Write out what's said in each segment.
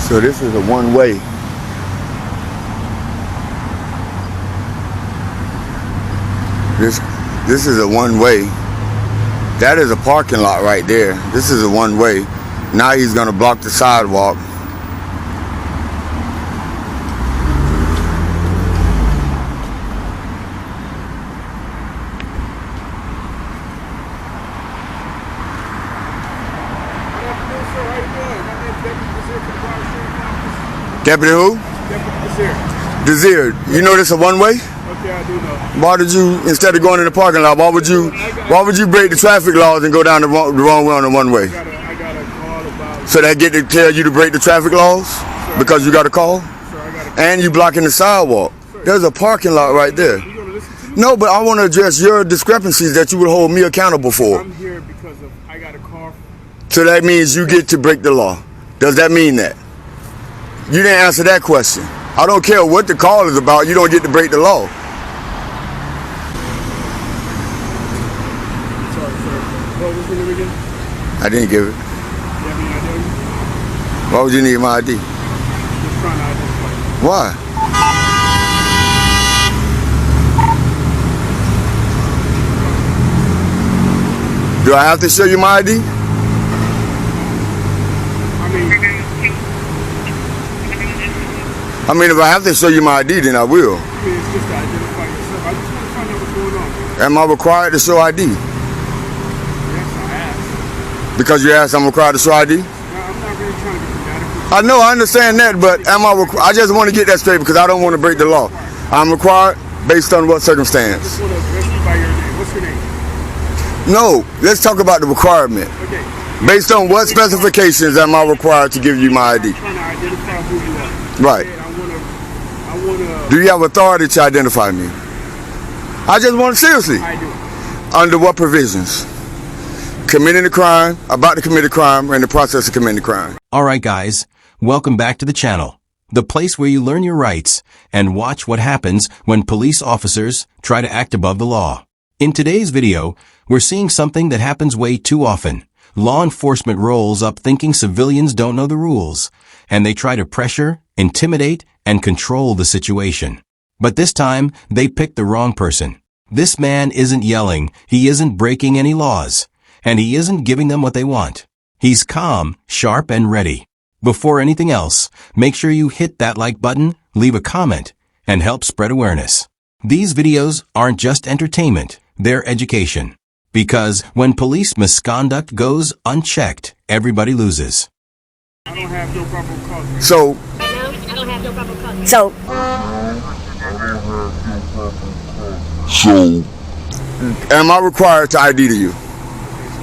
So this is a one-way. This is a one-way. That is a parking lot right there. This is a one-way. Now he's gonna block the sidewalk. Deputy who? Deputy Desir. You know this a one-way? Okay, I do know. Why did you, instead of going in the parking lot, why would you break the traffic laws and go down the wrong way on the one-way? I got a call about... So that get to tell you to break the traffic laws? Because you got a call? And you blocking the sidewalk. There's a parking lot right there. You gonna listen to me? No, but I want to address your discrepancies that you would hold me accountable for. I'm here because I got a call. So that means you get to break the law. Does that mean that? You didn't answer that question. I don't care what the call is about, you don't get to break the law. Sorry, sir. What was your name again? I didn't give it. You have any ID? Why would you need my ID? Just trying to identify you. Why? Do I have to show you my ID? I mean, if I have to show you my ID, then I will. It's just to identify yourself. I just want to find out what's going on. Am I required to show ID? Yes, I asked. Because you asked I'm required to show ID? No, I'm not really trying to get dramatic. I know, I understand that, but am I required? I just want to get that straight because I don't want to break the law. I'm required based on what I circumstance? just want to address you by your name. What's your name? No, let's talk about the requirement. Okay. Based on what specifications am I required to give you my ID? I'm trying to identify who you are. Right. I want to... Do you have authority to identify me? I just want to, seriously. I do. Under what provisions? Committing a crime, about to commit a crime, or in the process of committing a crime. Alright guys, welcome back to the channel. The place where you learn your rights and watch what happens when police officers try to act above the law. In today's video, we're seeing something that happens way too often. Law enforcement rolls up thinking civilians don't know the rules, and they try to pressure, intimidate, and control the situation. But this time, they picked the wrong person. This man isn't yelling, he isn't breaking any laws, and he isn't giving them what they want. He's calm, sharp, and ready. Before anything else, make sure you hit that like button, leave a comment, and help spread awareness. These videos aren't just entertainment, they're education. Because when police misconduct goes unchecked, everybody loses. I don't have no probable cause. So, am I required to ID to you?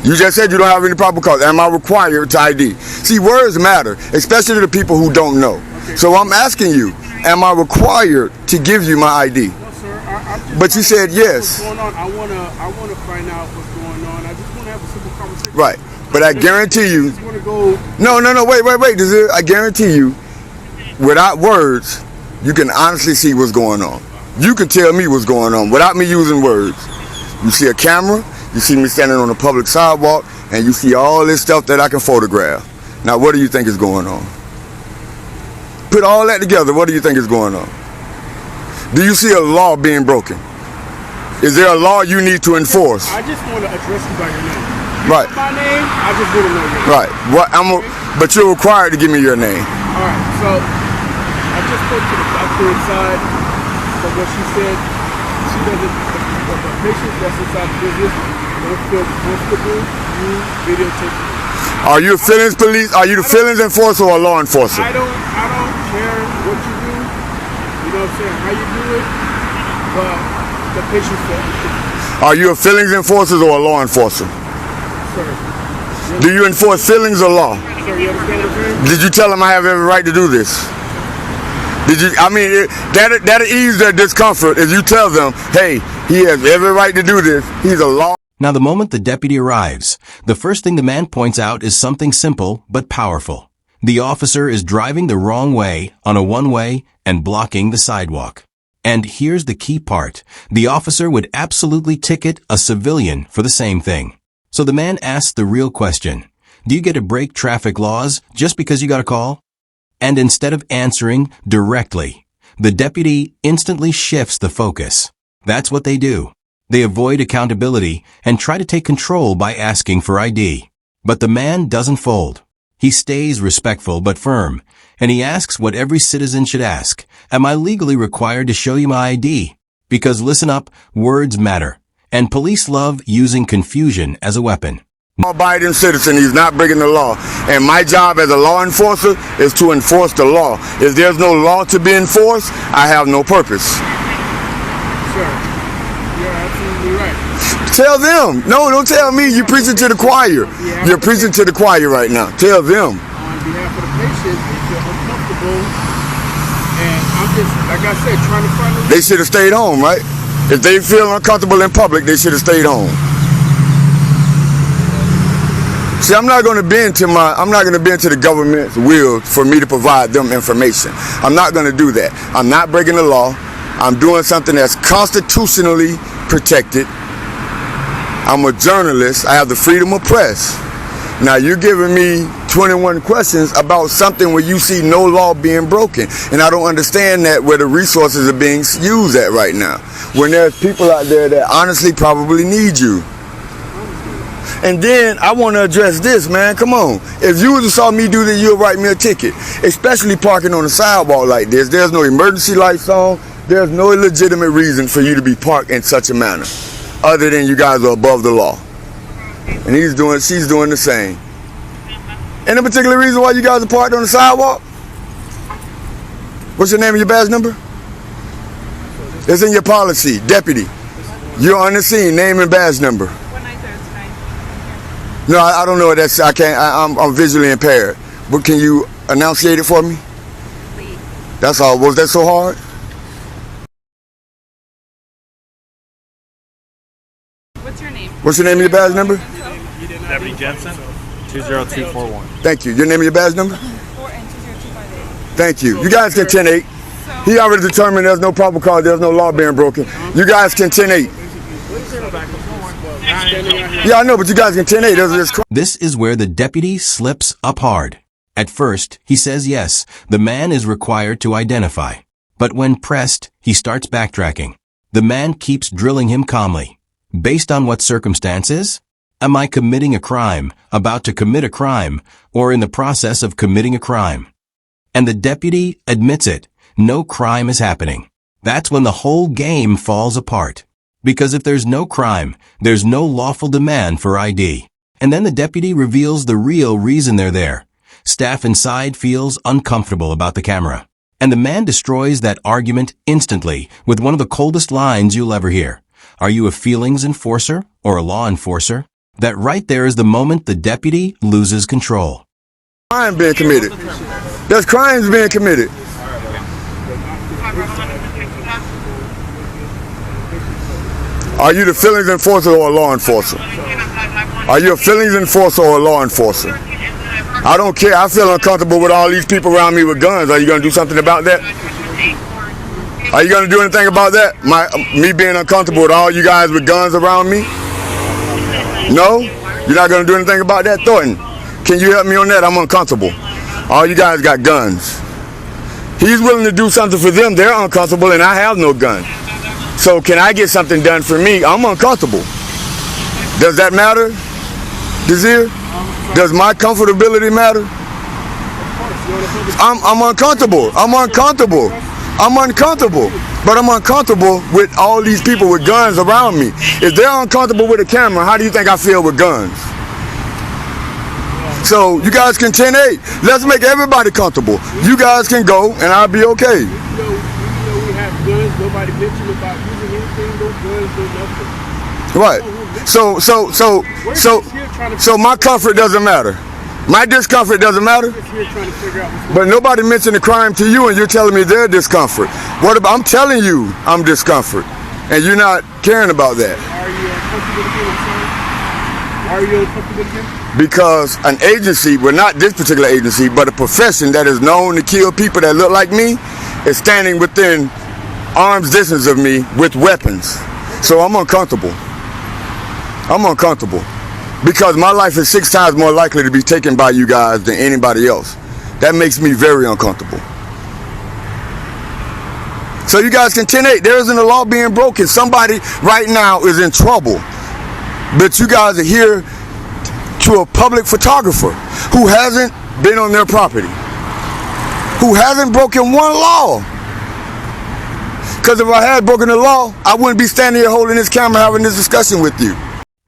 You just said you don't have any probable cause. Am I required to ID? See, words matter, especially to the people who don't know. Okay. So I'm asking you, am I required to give you my ID? No, sir. I'm just But you said yes. What's going on? I wanna find out what's going on. I just want to have a simple conversation. Right. But I guarantee you. I just want to go. No, wait. I guarantee you, without words, you can honestly see what's going on. You can tell me what's going on without me using words. You see a camera, you see me standing on a public sidewalk, and you see all this stuff that I can photograph. Now, what do you think is going on? Put all that together, what do you think is going on? Do you see a law being broken? Is there a law you need to enforce? I just want to address you by your name. Right. My name, I just want to know your name. Right. But you're required to give me your name. All right. So I just spoke to the doctor inside, but what she said, she doesn't. The patient that's inside the business don't feel comfortable you videotaping. Are you a feelings police? Are you the feelings enforcer or a law enforcer? I don't care what you do. You know what I'm saying? How you do it, but the patient said. Are you a feelings enforcer or a law enforcer? Sir. Do you enforce feelings or law? Sir, you understand what I'm saying? Did you tell him I have every right to do this? Did you? I mean, that'll ease their discomfort if you tell them, hey, he has every right to do this. He's a law. Now the moment the deputy arrives, the first thing the man points out is something simple but powerful. The officer is driving the wrong way on a one-way and blocking the sidewalk. And here's the key part. The officer would absolutely ticket a civilian for the same thing. So the man asks the real question. Do you get to break traffic laws just because you got a call? And instead of answering directly, the deputy instantly shifts the focus. That's what they do. They avoid accountability and try to take control by asking for ID. But the man doesn't fold. He stays respectful but firm, and he asks what every citizen should ask. Am I legally required to show you my ID? Because listen up, words matter, and police love using confusion as a weapon. Law-abiding citizen, he's not breaking the law. And my job as a law enforcer is to enforce the law. If there's no law to be enforced, I have no purpose. Sir, you're absolutely right. Tell them. No, don't tell me. You're preaching to the choir. You're preaching to the choir right now. Tell them. On behalf of the patient, if you're uncomfortable, and I'm just, like I said, trying to find a... They should have stayed home, right? If they feel uncomfortable in public, they should have stayed home. See, I'm not going to bend to the government's will for me to provide them information. I'm not going to do that. I'm not breaking the law. I'm doing something that's constitutionally protected. I'm a journalist. I have the freedom of press. Now you're giving me 21 questions about something where you see no law being broken. And I don't understand that where the resources are being used at right now. When there's people out there that honestly probably need you. And then I want to address this, man. Come on. If you would have saw me do this, you'll write me a ticket. Especially parking on the sidewalk like this. There's no emergency lights on. There's no legitimate reason for you to be parked in such a manner. Other than you guys are above the law. And she's doing the same. Any particular reason why you guys are parked on the sidewalk? What's your name and your badge number? It's in your policy. Deputy. You're on the scene. Name and badge number. No, I don't know what that's. I can't. I'm visually impaired. But can you enunciate it for me? Please. That's all. Was that so hard? What's your name? What's your name and your badge number? Deputy Jensen, 20241. Thank you. Your name and your badge number? 4 and 20258. Thank you. You guys can 10-8. He already determined there's no probable cause. There's no law being broken. You guys can 10-8. Yeah, I know, but you guys can 10-8. This is where the deputy slips up hard. At first, he says yes, the man is required to identify. But when pressed, he starts backtracking. The man keeps drilling him calmly. Based on what circumstances? Am I committing a crime, about to commit a crime, or in the process of committing a crime? And the deputy admits it. No crime is happening. That's when the whole game falls apart. Because if there's no crime, there's no lawful demand for ID. And then the deputy reveals the real reason they're there. Staff inside feels uncomfortable about the camera. And the man destroys that argument instantly with one of the coldest lines you'll ever hear. Are you a feelings enforcer or a law enforcer? That right there is the moment the deputy loses control. Crime being committed. There's crimes being committed. Are you the feelings enforcer or a law enforcer? Are you a feelings enforcer or a law enforcer? I don't care. I feel uncomfortable with all these people around me with guns. Are you going to do something about that? Are you going to do anything about that? Me being uncomfortable with all you guys with guns around me? No? You're not going to do anything about that? Thornton, can you help me on that? I'm uncomfortable. All you guys got guns. He's willing to do something for them. They're uncomfortable and I have no gun. So can I get something done for me? I'm uncomfortable. Does that matter, Desir? Does my comfortability matter? I'm uncomfortable. I'm uncomfortable. I'm uncomfortable. But I'm uncomfortable with all these people with guns around me. If they're uncomfortable with a camera, how do you think I feel with guns? So you guys can 10-8. Let's make everybody comfortable. You guys can go and I'll be okay. We have guns. Nobody mentioned about using anything. No guns, no nothing. Right. So my comfort doesn't matter. My discomfort doesn't matter. But nobody mentioned the crime to you and you're telling me their discomfort. What about, I'm telling you I'm discomfort and you're not caring about that. Are you uncomfortable again? Because an agency, well not this particular agency, but a profession that is known to kill people that look like me is standing within arm's distance of me with weapons. So I'm uncomfortable. I'm uncomfortable. Because my life is 6 times more likely to be taken by you guys than anybody else That makes me very uncomfortable. So you guys can 10-8. There isn't a law being broken. Somebody right now is in trouble. But you guys are here to a public photographer who hasn't been on their property, who hasn't broken one law. Because if I had broken the law, I wouldn't be standing here holding this camera having this discussion with you.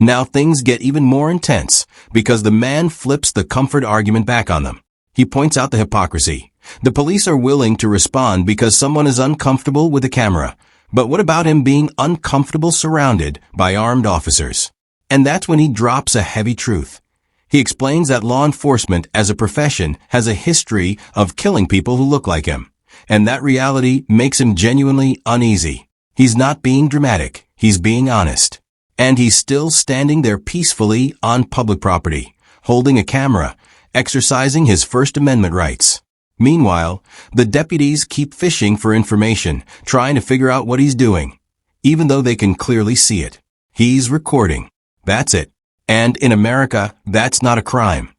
Now things get even more intense because the man flips the comfort argument back on them. He points out the hypocrisy. The police are willing to respond because someone is uncomfortable with the camera. But what about him being uncomfortable surrounded by armed officers? And that's when he drops a heavy truth. He explains that law enforcement as a profession has a history of killing people who look like him. And that reality makes him genuinely uneasy. He's not being dramatic. He's being honest. And he's still standing there peacefully on public property, holding a camera, exercising his First Amendment rights. Meanwhile, the deputies keep fishing for information, trying to figure out what he's doing, even though they can clearly see it. He's recording. That's it. And in America, that's not a crime.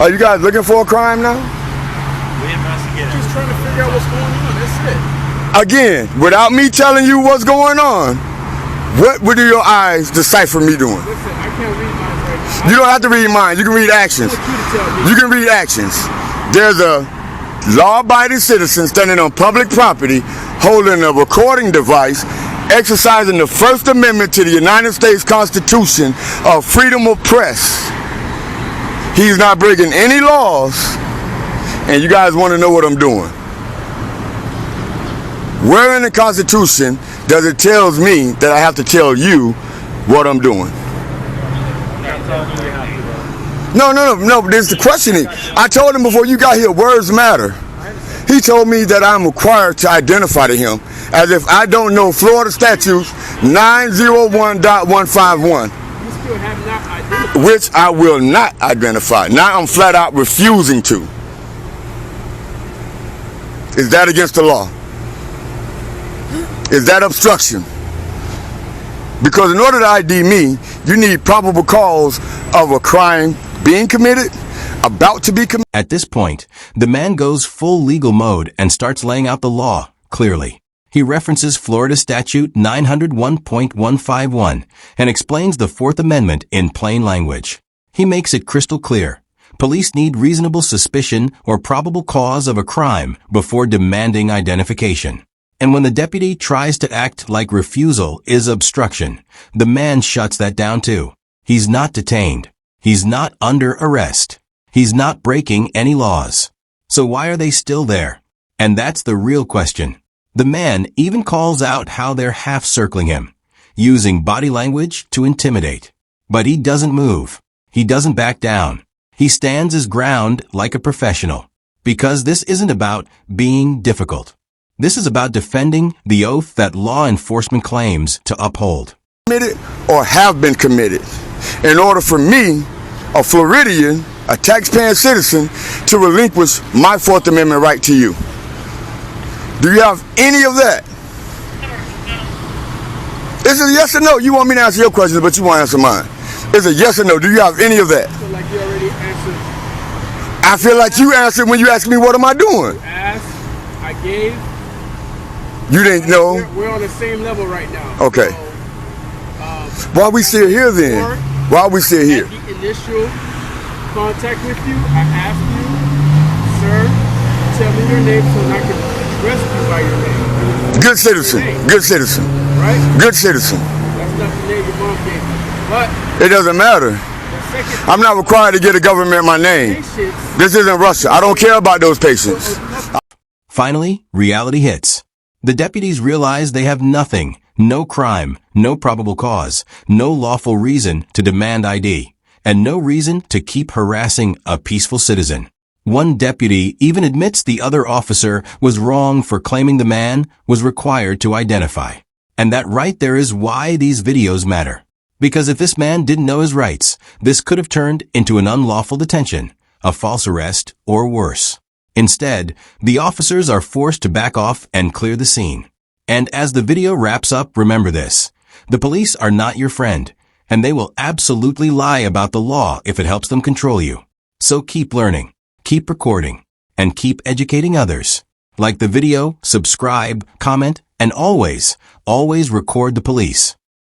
Are you guys looking for a crime now? We investigate it. Just trying to figure out what's going on. That's it. Again, without me telling you what's going on, what would your eyes decipher me doing? Listen, I can't read mine right now. You don't have to read mine. You can read actions. I want you to tell me. You can read actions. There's a law-abiding citizen standing on public property, holding a recording device, exercising the First Amendment to the United States Constitution of freedom of press. He's not breaking any laws, and you guys want to know what I'm doing. Where in the Constitution does it tell me that I have to tell you what I'm doing? No, there's the questioning. I told him before you got here, words matter. He told me that I'm required to identify to him, as if I don't know Florida statutes 901.151, which I will not identify. Now I'm flat out refusing to. Is that against the law? Is that obstruction? Because in order to ID me, you need probable cause of a crime being committed, about to be committed. At this point, the man goes full legal mode and starts laying out the law clearly. He references Florida Statute 901.151 and explains the Fourth Amendment in plain language. He makes it crystal clear. Police need reasonable suspicion or probable cause of a crime before demanding identification. And when the deputy tries to act like refusal is obstruction, the man shuts that down too. He's not detained. He's not under arrest. He's not breaking any laws. So why are they still there? And that's the real question. The man even calls out how they're half-circling him, using body language to intimidate. But he doesn't move. He doesn't back down. He stands his ground like a professional. Because this isn't about being difficult. This is about defending the oath that law enforcement claims to uphold. Committed or have been committed in order for me, a Floridian, a taxpaying citizen, to relinquish my Fourth Amendment right to you. Do you have any of that? It's a yes or no. You want me to answer your questions, but you won't answer mine. It's a yes or no. Do you have any of that? I feel like you already answered. I feel like you answered when you asked me what am I doing. You asked, I gave. You didn't know. We're on the same level right now. Okay. So, why we still here then? Why we still here? at the initial contact with you, I asked you, sir, tell me your name so I can address you by your name. Good citizen. Good citizen. Right? Good citizen. That's not the name your mom gave me. But It doesn't matter. I'm not required to get a government my name. This isn't Russia. I don't care about those patients. Finally, reality hits. The deputies realize they have nothing, no crime, no probable cause, no lawful reason to demand ID, and no reason to keep harassing a peaceful citizen. One deputy even admits the other officer was wrong for claiming the man was required to identify. And that right there is why these videos matter. Because if this man didn't know his rights, this could have turned into an unlawful detention, a false arrest, or worse. Instead, the officers are forced to back off and clear the scene. And as the video wraps up, remember this. The police are not your friend. and they will absolutely lie about the law if it helps them control you. So keep learning, keep recording, and keep educating others. Like the video, subscribe, comment, and always record the police.